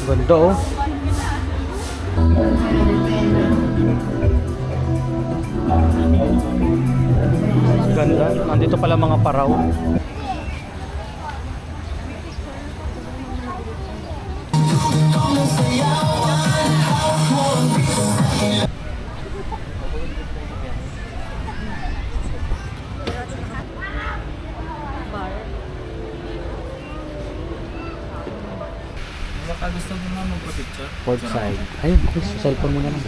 Ganda oh. Ganda. Nandito pala mga paraw. Baka gusto mo na magpa-picture? Port side. Ayun, please, cellphone mo na lang.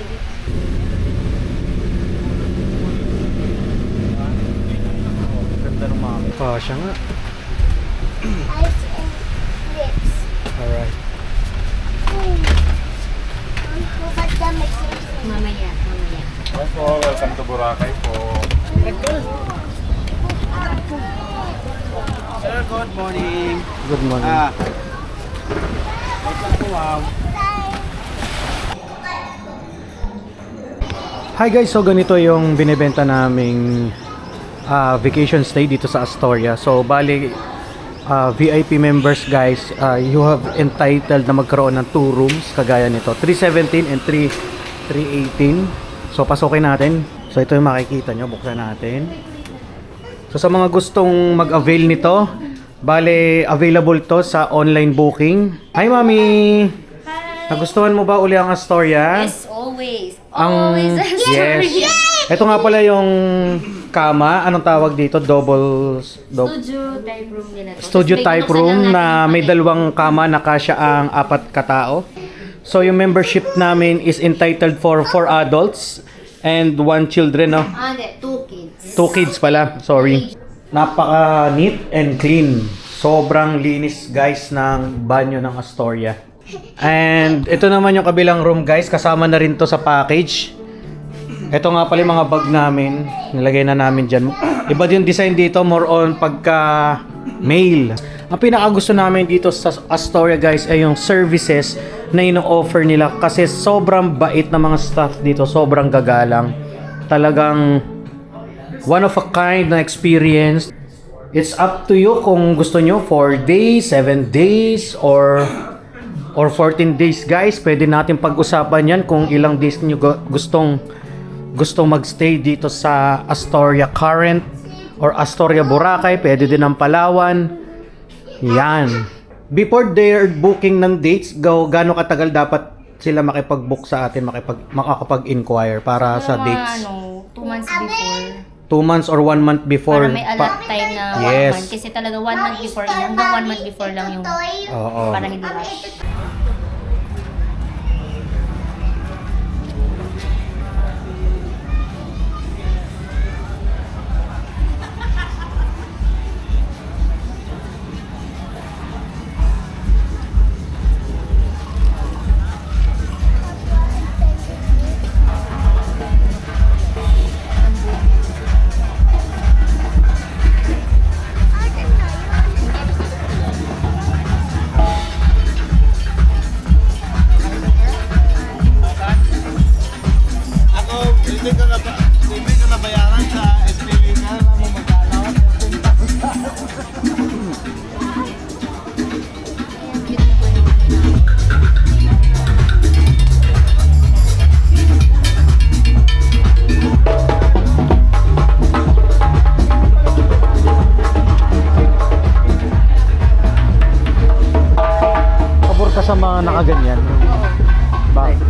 Ganda ng mga kasya nga. Ice and lips. Alright. Ba't ka mixing? Mamaya. Hi po, welcome to Boracay po. Sir, good morning. Good morning. Welcome po, wow. Hi guys, so ganito yung binebenta naming vacation stay dito sa Astoria. So bali VIP members guys, you have entitled na magkaroon ng 2 rooms kagaya nito, 317 and 318. So pasukin natin. So ito yung makikita nyo, buksan natin. So sa mga gustong mag-avail nito, bali available to sa online booking. Hi Mami! Nagustuhan mo ba uli ang Astoria? Yes, always. Ang yes. Ito nga pala yung kama, anong tawag dito? Studio type room nila to. Studio Tapos may type binuksan room lang na natin may yung dalawang kama na kasya ang 4 katao. So yung membership namin is entitled for 4 adults and 1 children, no? Hindi, 2 kids. 2 kids pala, sorry. Napaka neat and clean. Sobrang linis guys ng banyo ng Astoria. And ito naman yung kabilang room guys, kasama na rin to sa package. Ito nga pala yung mga bag namin, nilagay na namin dyan. Iba din design dito, more on pagka mail. Ang pinakagusto namin dito sa Astoria guys ay yung services na ino-offer nila, kasi sobrang bait na mga staff dito, sobrang gagalang. Talagang one of a kind na experience. It's up to you kung gusto nyo 4 days, 7 days, or 14 days guys. Pwede natin pag-usapan yan kung ilang days nyo gustong magstay dito sa Astoria Current or Astoria Boracay. Pwede din ang Palawan. Yan. Before their booking ng dates, gaano katagal dapat sila makipag-book sa atin, makakapag-inquire para sa dates? 2 months before. 2 months or 1 month before. Para may allot time na 1 Yes. month. Kasi talaga 1 month before, hanggang 1 month before lang yung Oo. para hindi rush. Hindi ka nabayaran sa SPV ka na mo magkano. Pabor ka sa mga nakaganyan. Bakit?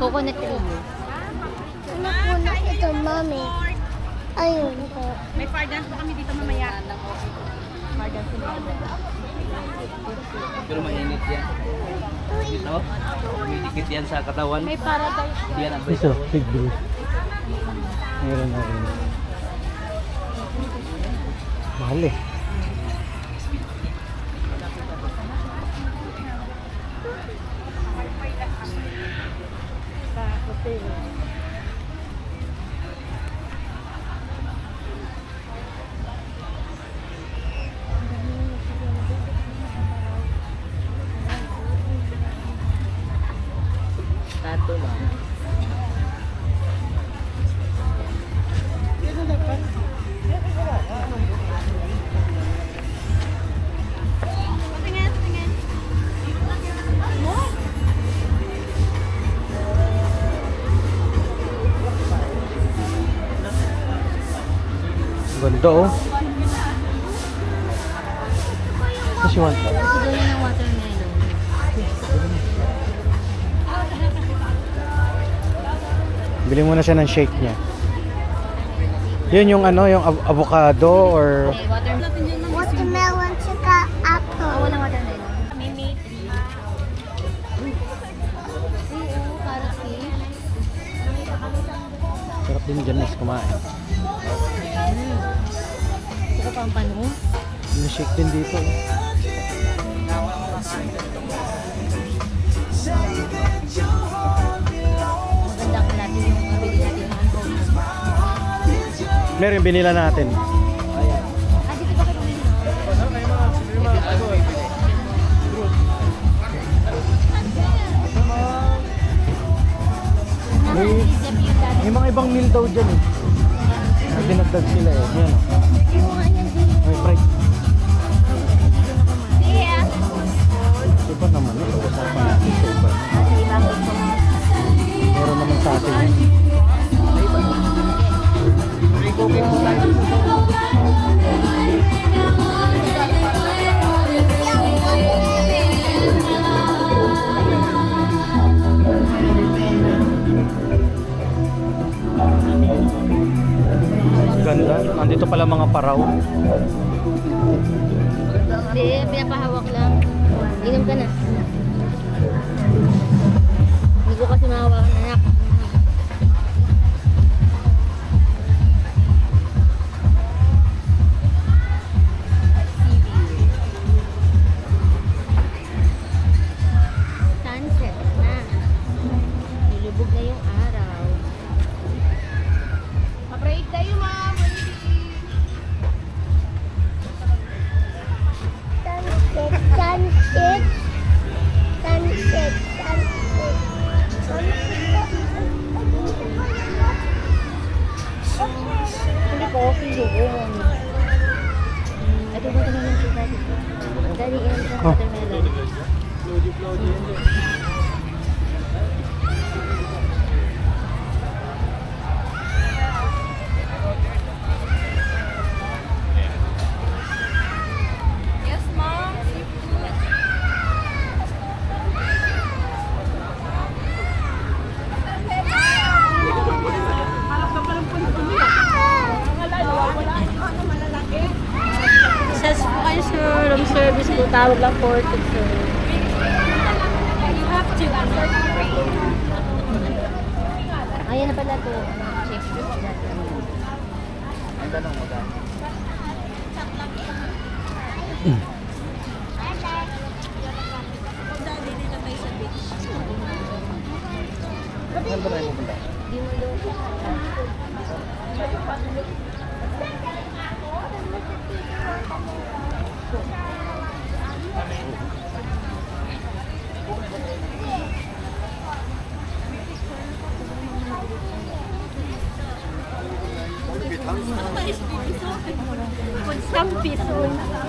Coconut tree. Ano po na ito, mami? Ayun. May fire dance pa kami dito mamaya. Pero mainit yan. No? Umidikit yan sa katawan. May paradise. Yan ang Ito, big blue. Meron na rin. Mahal eh. Sa hotel. tato lang. Ganda oh. Kasi want Gusto daw niya ng watermelon. Bili muna siya ng shake niya. Yun yung ano, yung avocado or Okay, watermelon. Watermelon tsaka apple. Walang watermelon. May May tree. Oo, carrot cake. sarap din dyan mas kumain. Gusto ko pang pano. May shake din dito. Maganda ko natin yung mabili natin ng phone. Meron binila natin. Ah, dito ba kayo bumili? May, Isip yung dati. may mga ibang meal daw dyan eh. Dinagdag sila eh. Yan oh. May fried. Yeah. Diba naman ito? Usapan natin ito. Meron naman sa atin yun. Ganda. Nandito pala mga paraw. Hindi, pinapahawak lang. Inom ka na. Hindi ko kasi mahawakan, anak. Sunset na. Nilubog na yung araw. Pa-break tayo, ma'am. Sunset, sunset. Sunset, sunset. Hindi ko okay yun. Ito ba ito naman si Daddy? Daddy, yan sa Oh. watermelon. Yes, ma'am. Says po kayo sir, room service po, tawag lang for to sir. You have to. Ayan na pala to. Check. Ang tanong mo dahil. Saan ba tayo pupunta? Di mo doon.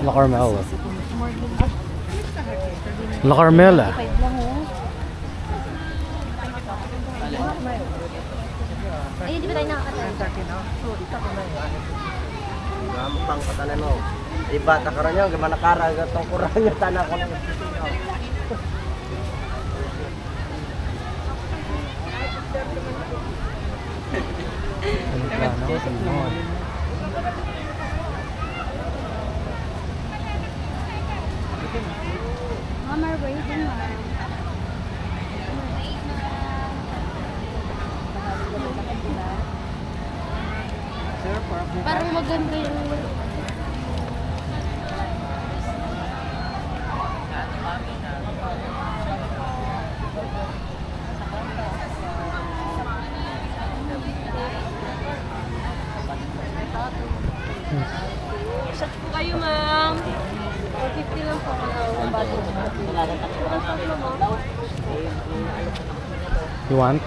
La Carmela. La Carmela. Ayun, di ba tayo nakakatawa? Gampang katalan mo. Di bata ka rin yun, gimana kara, gatong kurang yung tanah ko. Anong plano? Tingnan. Mama, waiting, ma. Parang maganda yung... Search po kayo, ma'am. 450 lang po ang budget. You want?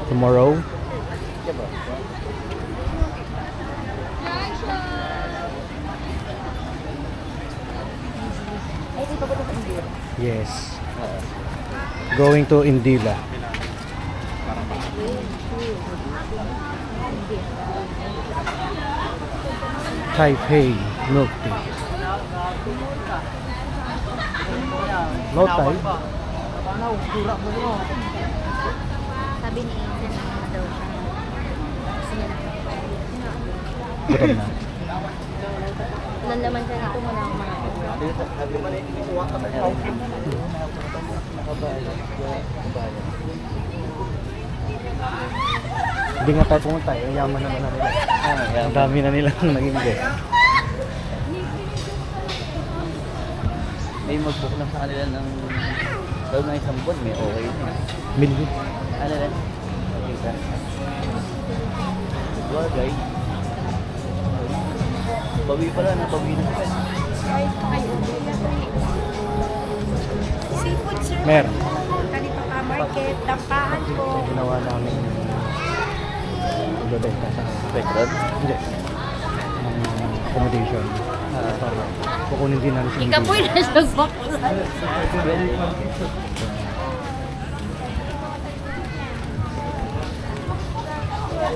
Tomorrow? Ay, di pa ba ito sa India? Yes. Going to Indila. Taipei milk tea. No Thai? Sabi ni Aiden na ano daw siya. Gusto niya na. Gutom na. Lalaman siya nito muna ako marami. Hindi nga tayo pumunta eh. Ang yaman naman na nila. Ang dami na nilang naging guest. May mag-book lang sa kanila ng daw na isang buwan, may okay na. Milli. Ano lang? Okay ka. Bagay. Bawi pala, nabawi na ka. Seafood, sir. Meron. Kanito ka, market, dampahan po. Ginawa namin ibabenta sa Restaurant? hindi. Accommodation. Kukunin din namin sa Ikapoy na sa box.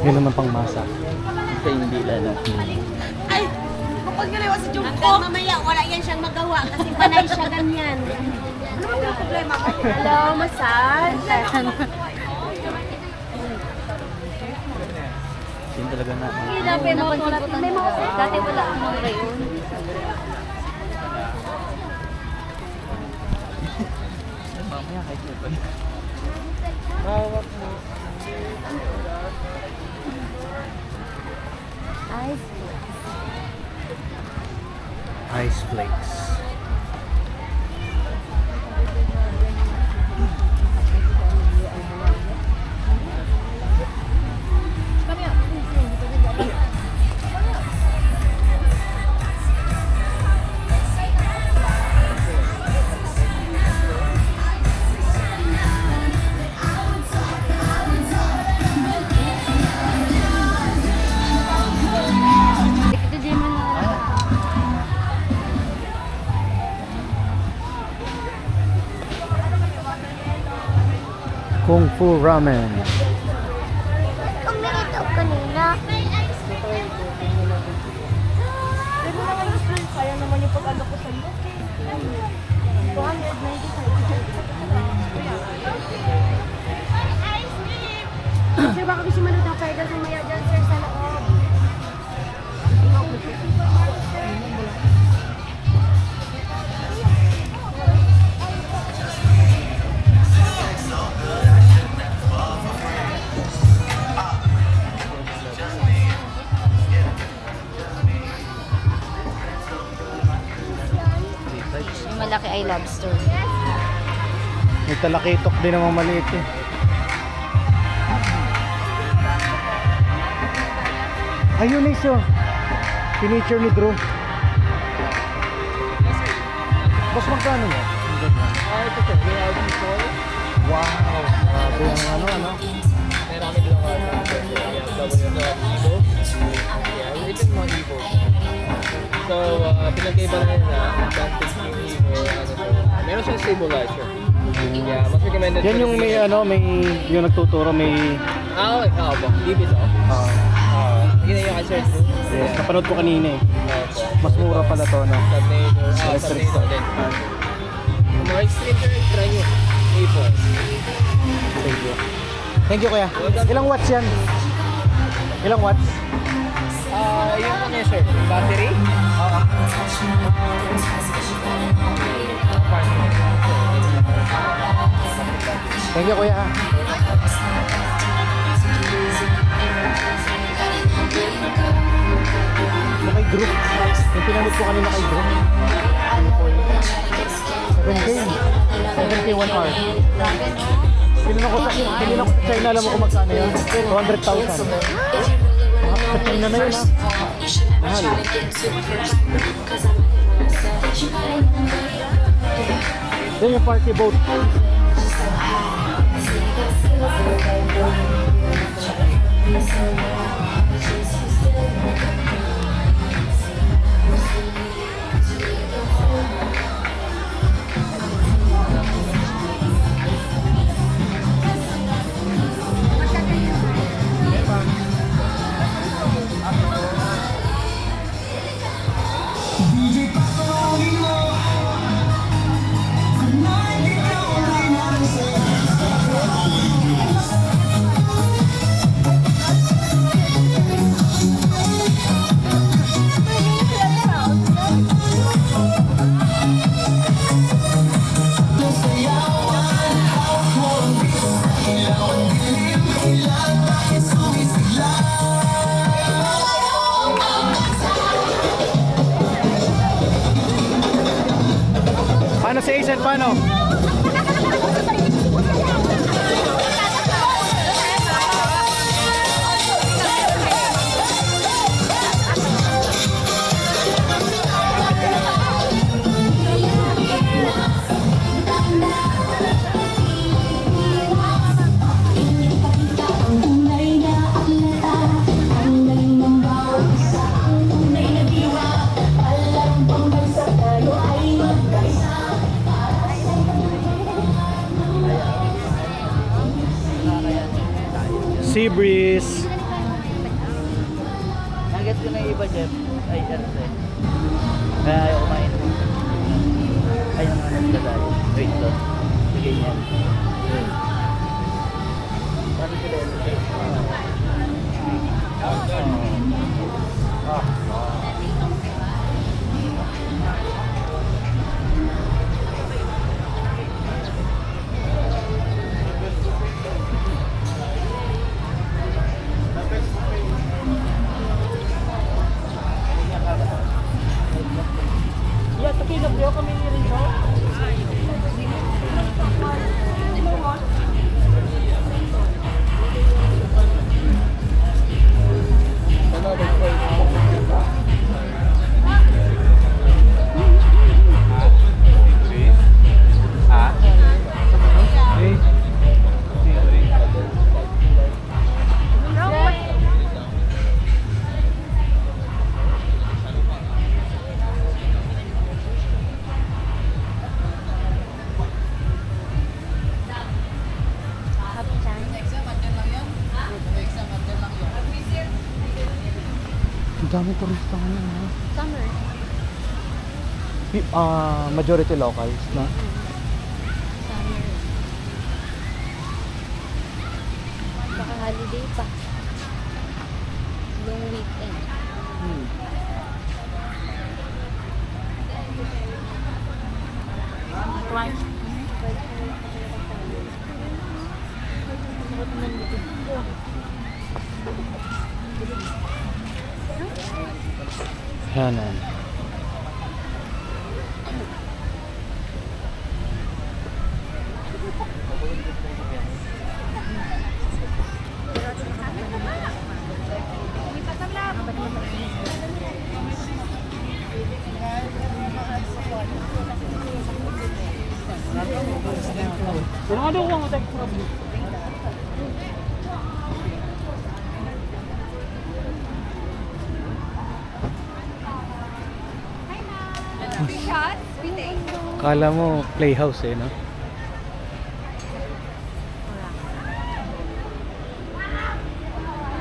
Yun naman pang masa. Sa hindi lang. Ay! Kapag galawa si Jungkook. Hanggang mamaya, wala yan siyang magawa kasi panay siya ganyan. Ano ba yung problema ko? Hello, massage. Yun talaga na. Hindi na, may mga tulad. May mga dati wala akong rayon. Mamaya kahit yun pa. Ice. Ice flakes. Ito din mo na. Kung Fu Ramen. Kumili ito kanina. Pero naman yung sir, kaya naman yung pag-ano ko sa iyo. 295. Sir, baka gusto manood ng Fergal sumaya dyan, sir, sa loob. Yung malaki ay lobster. May talakitok din naman maliit eh. Ayun is oh. Finiture ni Drew. Boss, magkano mo? Ito sir, we have before. Wow. Grabe ang ano. Marami din ako. We have Evo. Yeah, ito yung mga Evo. So, pinagkaiba na yun na plastic yung Evo. Meron siyang stabilizer. Yeah, mas recommended. Yan yung may may yung nagtuturo may Okay. Ba? Leave it off. Yun na yung answer. yes, napanood ko kanina eh. Mas mura pala to no. Subnator. Electric Subnator din. Kung mga extreme sir, try nyo. Evo. Thank you. Thank you, kuya. Ilang watts yan? Ilang watts? Yung ano sir, battery? Oo. Thank you, kuya. May group. Yung pinamit ko kanina kay group. 7K. 7K 1 hour. Pinunok ko sa China, alam mo kung magkano yun? 200,000. Sa China na yun, ha? Mahal. Then yung party boat. Paano si Asen? Paano? Sea breeze. Naget ko na yung iba, Jeff. Ay, ano sir. Kaya ayaw kumain. Ay, ang ano sila dahil. Wait, doon. Sige yan. Paano sila yun? Yeah, tapi nabyo kami ni Rizzo. Ang dami turista ngayon, ha? Summer. Majority locals, no? Summer. Baka holiday pa. Long weekend. Yan, yan. Kala mo playhouse eh, no?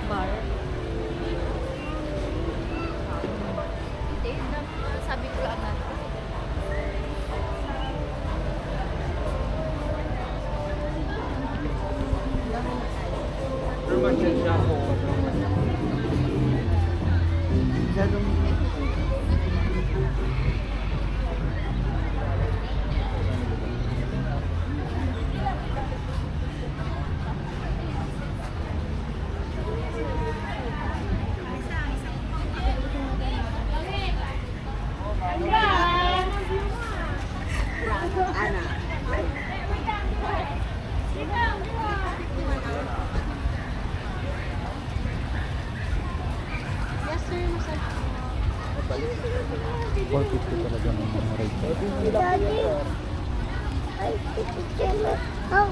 Bar. Hindi, sabi ko agad. Daddy, I think it's yellow. Oh,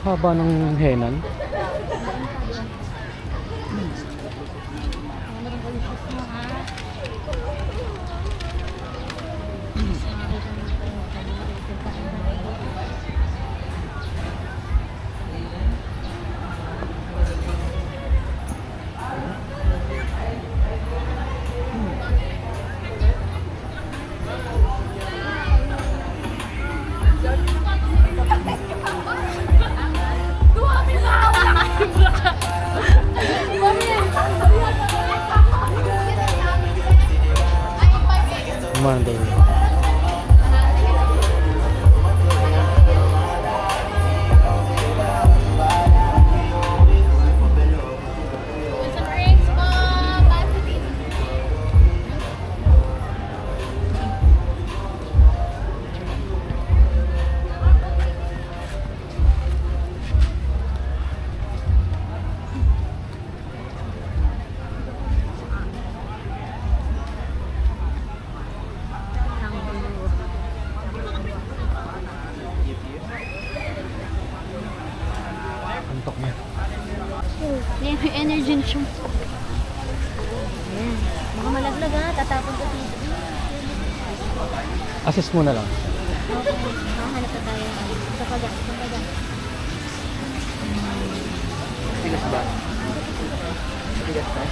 Haba ng henan. Commander. Antok niya. Yan, may energy siya. Ayan. Mga malaglag ha, tatapon ko dito. Assist mo na lang. Okay, makahanap na tayo. Sa kaga, sa kaga. Tigas ba? Tigas na?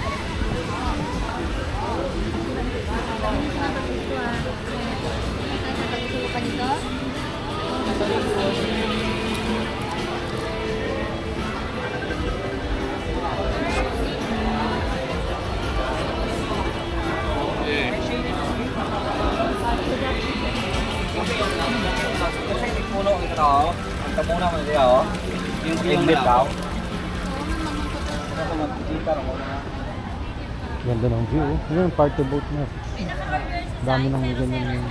Nakapagsulo ka dito? Puno kita tao. Ang tamuna mo nila oh. Yung bitaw. Ako magkikita rin mo na. Ganda ng view. Oh. Yun, party boat na. Dami ng ganyan yung...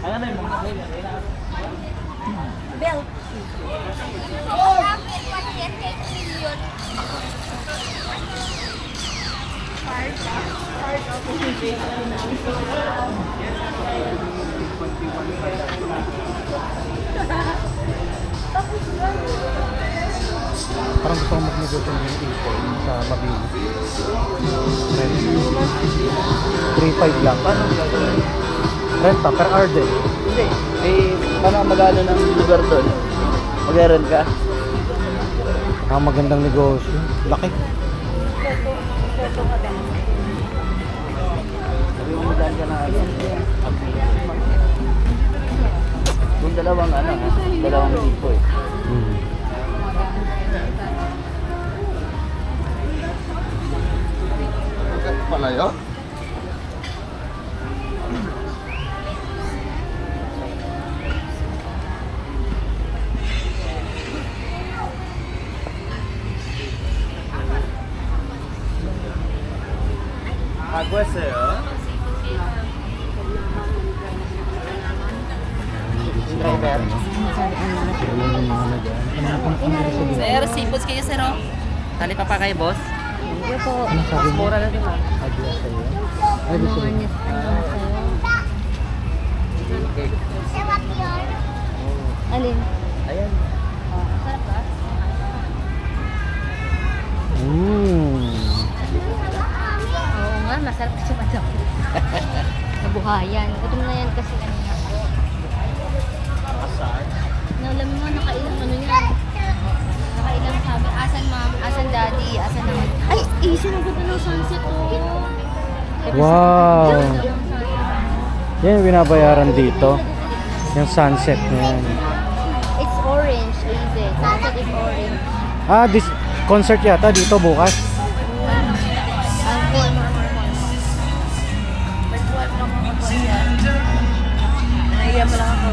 Ano na yung mga Bell. Parang gusto ko mag-negosyo ng ipon sa Mabini. 3.5 lang. Paano gagawin? Renta, per hour din. Hindi. Eh, paano magano ng lugar doon? Mag-rent ka? Ang magandang negosyo. Laki. Sabi mo magdaan ka na ano? Yung dalawang ano ha? Dalawang tipo eh. Hmm. Palayo? Agua sa'yo? Driver. Sir, seafoods kayo, sir, oh. Tali pa kayo, boss? Hindi po. Ano sabi mo? Mura na din ah. Idea sa'yo. Ay, gusto Mga mo. niya sa'yo. Okay. Say what yun? Alin? Ayan. Sarap ba? Oo nga, masarap kasi madam. Nabuhayan. Gutom na yan kasi ano nga. Alam mo, nakailang ano yan. Nakailang sabi, asan ma'am, asan daddy, asan naman. Ay, easy na ganda ng sunset oh. Wow! Yan yung binabayaran dito. Yung sunset na yan. It's orange, easy. Sunset is orange. Ah, this concert yata dito bukas. Naiya mo lang ako.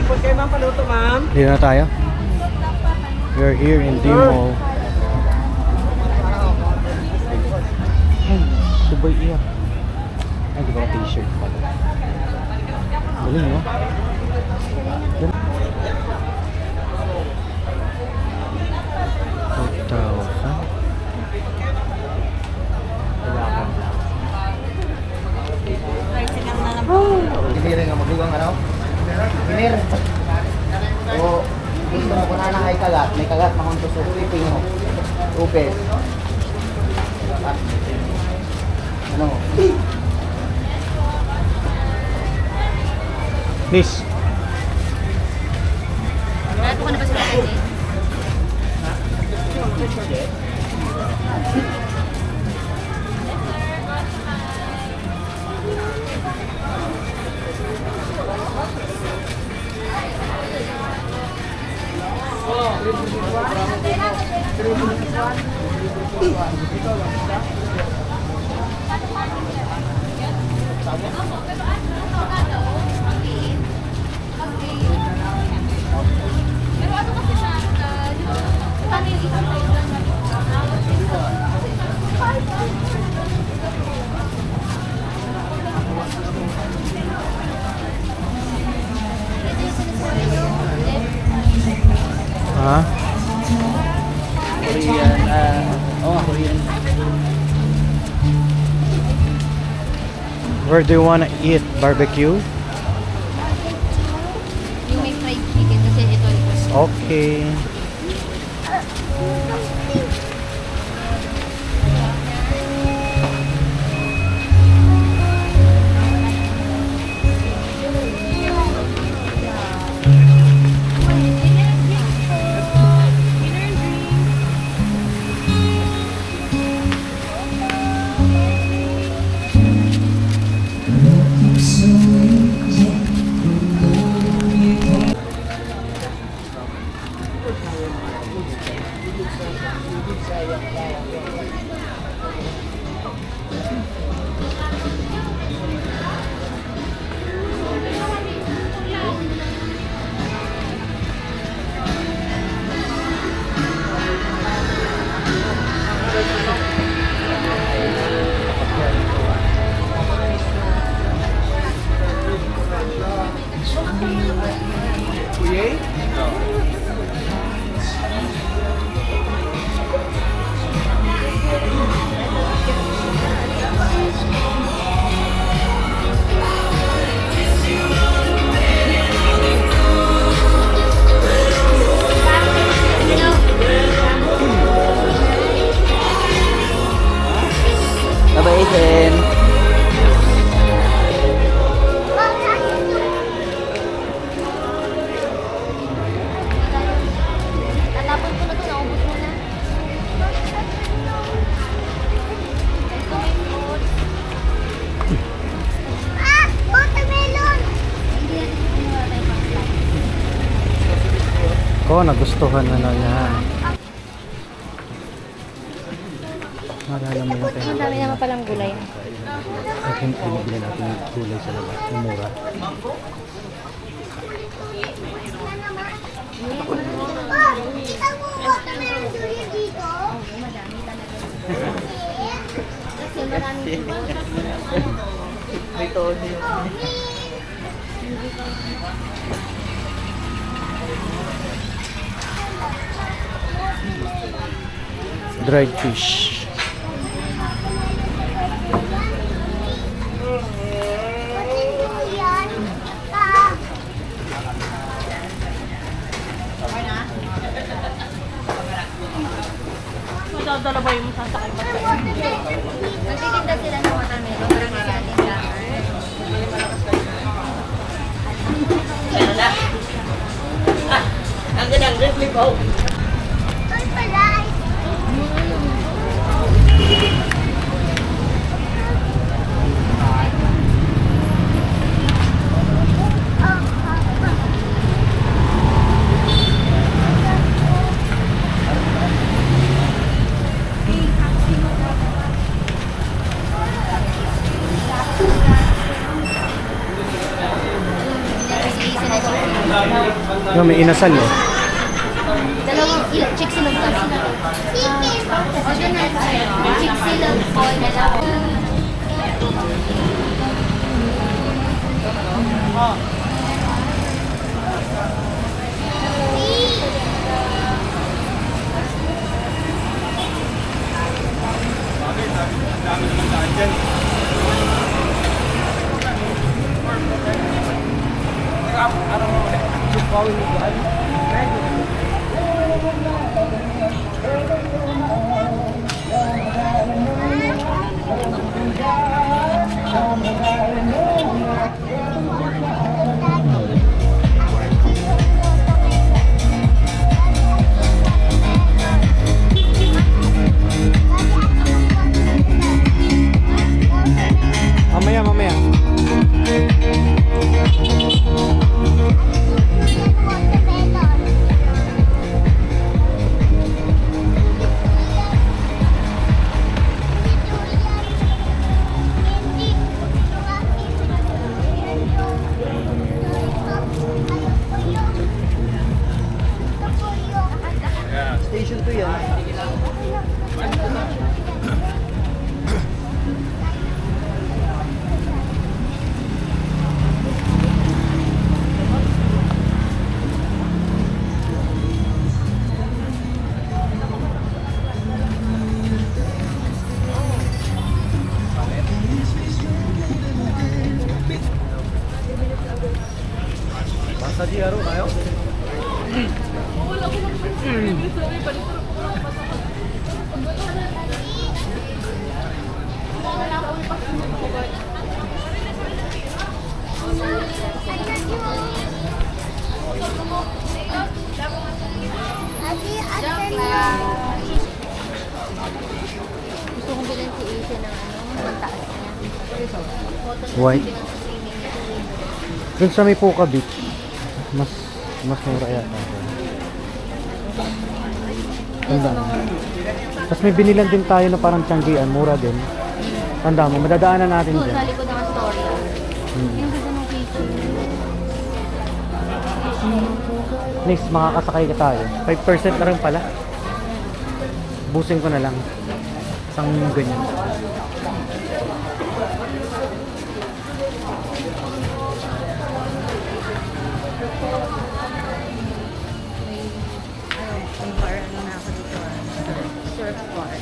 Food kayo ma'am, paluto ma'am. Dito na tayo. We're here in Dimo. Subay iyak. Ay, di ba t-shirt pala? Galing, no? Dinir nga magugang ano? Dinir. O gusto mo kuna na ay kagat, may kagat na kung gusto iping mo. Upes. Ano? Miss, Nato ko na ba sila kasi? Pero ano kasi siya, paano yung isang tayo lang ha? Korean, Korean. Where do you wanna eat? Barbecue? yung may fried chicken kasi ito Okay. Babaitin. tatapon ko na to, naubos mo na. Ito may food. Ah! Watermelon! Hindi natin ito wala tayong pang-fly. Ko, nagustuhan na niya. Naalala mo yung Ang dami naman palang gulay. I think binibili natin yung gulay sa labas. Yung mura. Ah! Kita mo watermelon durian dito? Madami talaga. Kasi maraming food. May todo yun. Dried fish. Durian. Ah! Madadala ba yung sasakay pa? Nagtitinda sila ng watermelon. Marami sa atin lang. Ay, pala! Kasi isa na siya. Yung may inasal eh. Dalawang chick silog ka sila. Order na chick silog po na lang. Mamaya, mamaya. Station 2 yan. 마사지 하러 가요? Gusto kong bilhin si Asia ng mataas niya. White. Dun sa may Puka Beach, mas mura yata. Tanda mo. Tapos may binilan din tayo na parang Tianggian, mura din. Tanda mo, madadaanan natin Doon dyan. sa likod ng Astoria. Yung ganda ng kitchen. Next, makakasakay ka tayo. 5% na rin pala. Busin ko na lang. Isang ganyan. May bar ano na ako dito. Surf bar.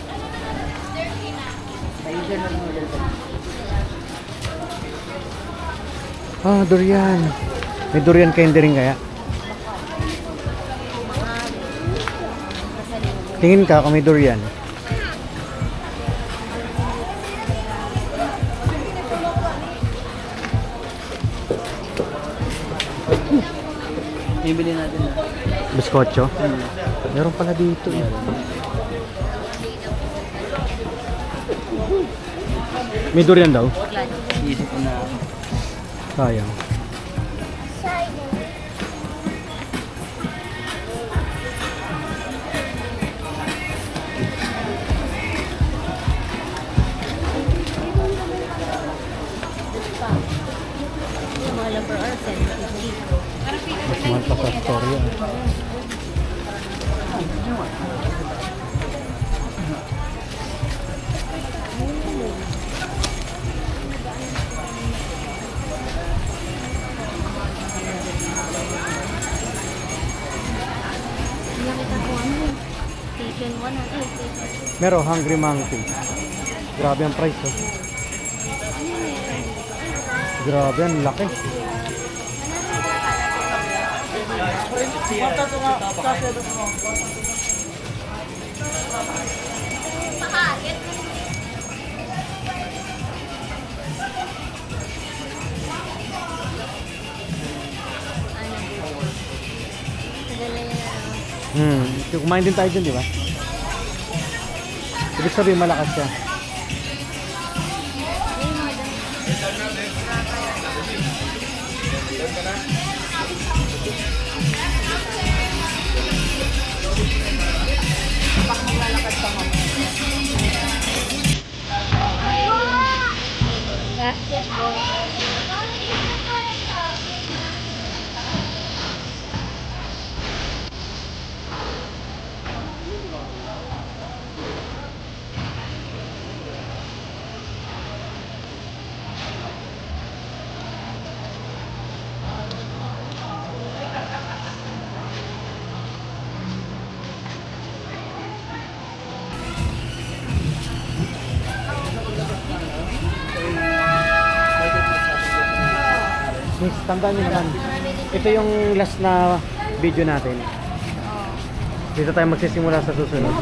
Naiser na noodle ko. Ah, durian. May durian candy rin kaya? Tingin ka kung may durian. Bibili natin na. Biskotso? Meron pala dito eh. May durian daw? Isip ko na ako. Sayang. Yung mga lumber or 750. Mas mahal pa sa Astoria. Nakita ko ano. Station 1 na Meron Hungry Monkey. Grabe ang price oh. Grabe, ang laki. Kumain din tayo dun, di ba? Ibig sabihin malakas siya. Miss, tandaan niyo naman. Ito yung last na video natin. Dito tayo magsisimula sa susunod.